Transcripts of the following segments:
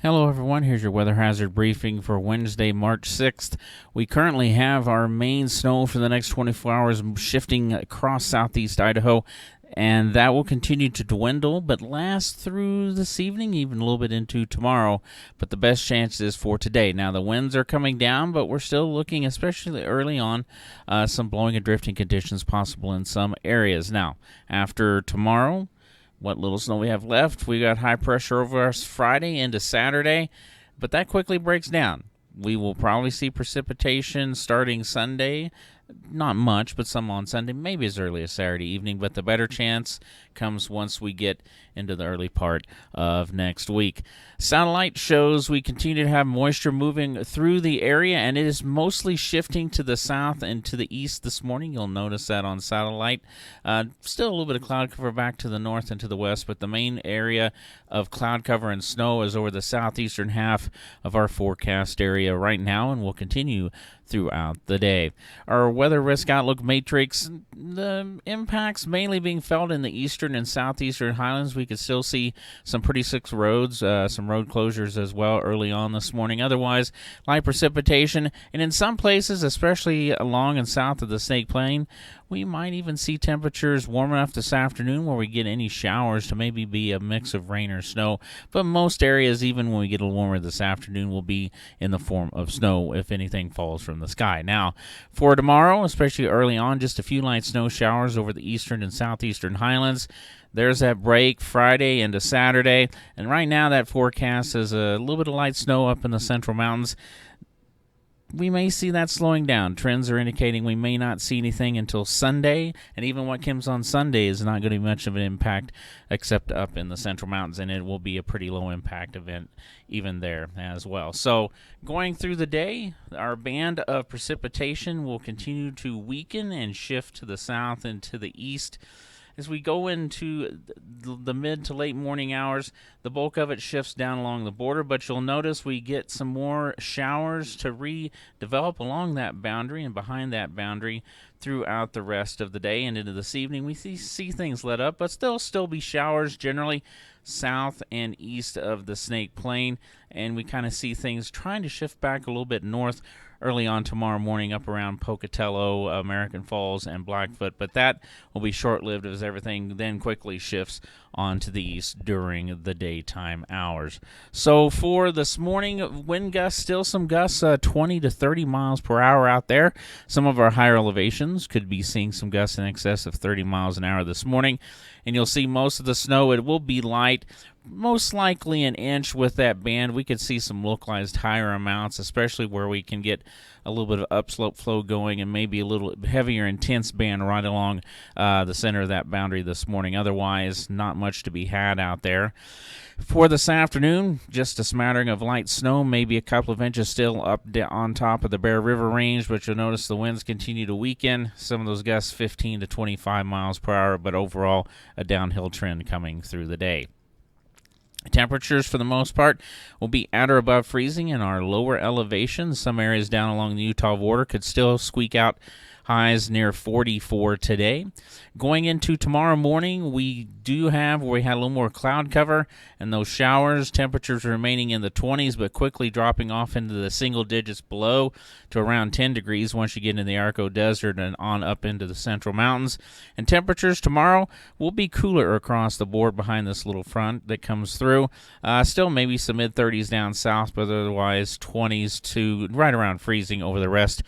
Hello everyone, here's your weather hazard briefing for Wednesday, March 6th. We currently have our main snow for the next 24 hours shifting across southeast Idaho, and that will continue to dwindle but last through this evening, even a little bit into tomorrow. But the best chance is for today. Now the winds are coming down, but we're still looking, especially early on, some blowing and drifting conditions possible in some areas. Now, after tomorrow, what little snow we have left, we got high pressure over us Friday into Saturday, but that quickly breaks down. We will probably see precipitation starting Sunday. Not much, but some on Sunday, maybe as early as Saturday evening, but the better chance comes once we get into the early part of next week. Satellite shows we continue to have moisture moving through the area, and it is mostly shifting to the south and to the east this morning. You'll notice that on satellite. Still a little bit of cloud cover back to the north and to the west, but the main area of cloud cover and snow is over the southeastern half of our forecast area right now, and will continue throughout the day. Our weather risk outlook matrix, the impacts mainly being felt in the eastern and southeastern highlands. We could still see some pretty slick roads, some road closures as well early on this morning. Otherwise, light precipitation, and in some places, especially along and south of the Snake Plain, we might even see temperatures warm enough this afternoon where we get any showers to maybe be a mix of rain or snow. But most areas, even when we get a little warmer this afternoon, will be in the form of snow if anything falls from the sky. Now, for tomorrow, especially early on, just a few light snow showers over the eastern and southeastern highlands. There's that break Friday into Saturday, and right now that forecast is a little bit of light snow up in the central mountains. We may see that slowing down. Trends are indicating we may not see anything until Sunday, and even what comes on Sunday is not going to be much of an impact except up in the central mountains, and it will be a pretty low impact event even there as well. So going through the day, our band of precipitation will continue to weaken and shift to the south and to the east. As we go into the mid to late morning hours, the bulk of it shifts down along the border, but you'll notice we get some more showers to redevelop along that boundary and behind that boundary throughout the rest of the day and into this evening. We see things let up, but still be showers generally south and east of the Snake Plain, and we kind of see things trying to shift back a little bit north early on tomorrow morning up around Pocatello, American Falls, and Blackfoot, but that will be short-lived as everything then quickly shifts on to the east during the daytime hours. So for this morning, wind gusts, still some gusts, 20 to 30 miles per hour out there. Some of our higher elevations could be seeing some gusts in excess of 30 miles an hour this morning, and you'll see most of the snow, it will be light, most likely an inch with that band. We could see some localized higher amounts, especially where we can get a little bit of upslope flow going and maybe a little heavier intense band right along the center of that boundary this morning. Otherwise, not much to be had out there. For this afternoon, just a smattering of light snow, maybe a couple of inches still up on top of the Bear River Range, but you'll notice the winds continue to weaken. Some of those gusts 15 to 25 miles per hour, but overall a downhill trend coming through the day. Temperatures, for the most part, will be at or above freezing in our lower elevations. Some areas down along the Utah border could still squeak out highs near 44 today. Going into tomorrow morning, we had a little more cloud cover and those showers, temperatures remaining in the 20s but quickly dropping off into the single digits below to around 10 degrees once you get into the Arco Desert and on up into the central mountains. And temperatures tomorrow will be cooler across the board behind this little front that comes through. Still maybe some mid-30s down south, but otherwise 20s to right around freezing over the rest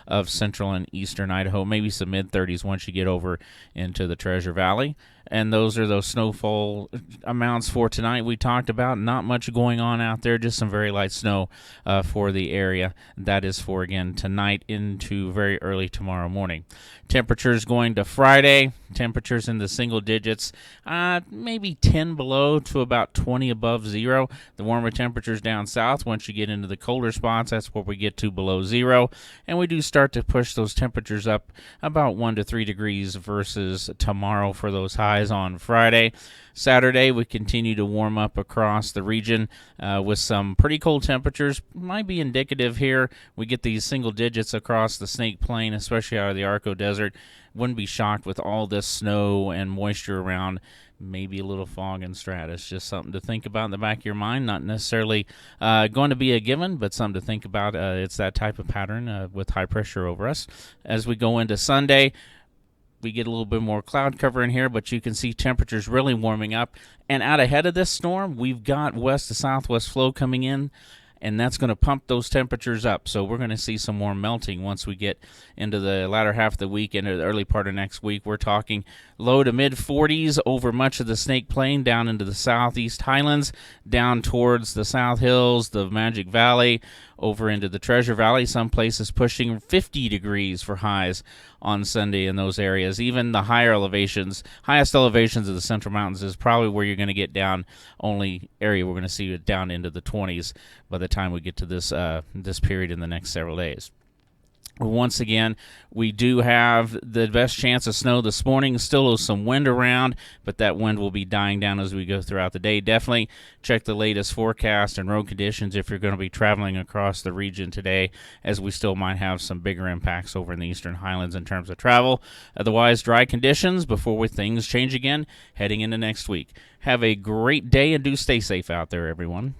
of central and eastern Idaho, maybe some mid-30s once you get over into the Treasure Valley. And those are those snowfall amounts for tonight we talked about. Not much going on out there, just some very light snow for the area. That is for, again, tonight into very early tomorrow morning. Temperatures going to Friday, temperatures in the single digits, maybe 10 below to about 20 above zero. The warmer temperatures down south, once you get into the colder spots, that's where we get to below zero. And we do start to push those temperatures up about 1 to 3 degrees versus tomorrow for those highs. highs on Friday. Saturday, we continue to warm up across the region with some pretty cold temperatures. Might be indicative here. We get these single digits across the Snake Plain, especially out of the Arco Desert. Wouldn't be shocked with all this snow and moisture around. Maybe a little fog and stratus. Just something to think about in the back of your mind. Not necessarily going to be a given, but something to think about. It's that type of pattern with high pressure over us. As we go into Sunday, we get a little bit more cloud cover in here, but you can see temperatures really warming up. And out ahead of this storm, we've got west to southwest flow coming in, and that's going to pump those temperatures up. So we're going to see some more melting once we get into the latter half of the week, into the early part of next week. We're talking low to mid 40s over much of the Snake Plain, down into the southeast highlands, down towards the South Hills, the Magic Valley, over into the Treasure Valley. Some places pushing 50 degrees for highs on Sunday in those areas. Even the higher elevations, highest elevations of the Central Mountains is probably where you're going to get down. Only area we're going to see it down into the 20s by the time we get to this this period in the next several days. Once again, we do have the best chance of snow this morning. Still some wind around, but that wind will be dying down as we go throughout the day. Definitely check the latest forecast and road conditions if you're going to be traveling across the region today, as we still might have some bigger impacts over in the eastern highlands in terms of travel. Otherwise, dry conditions before things change again heading into next week. Have a great day and do stay safe out there, everyone.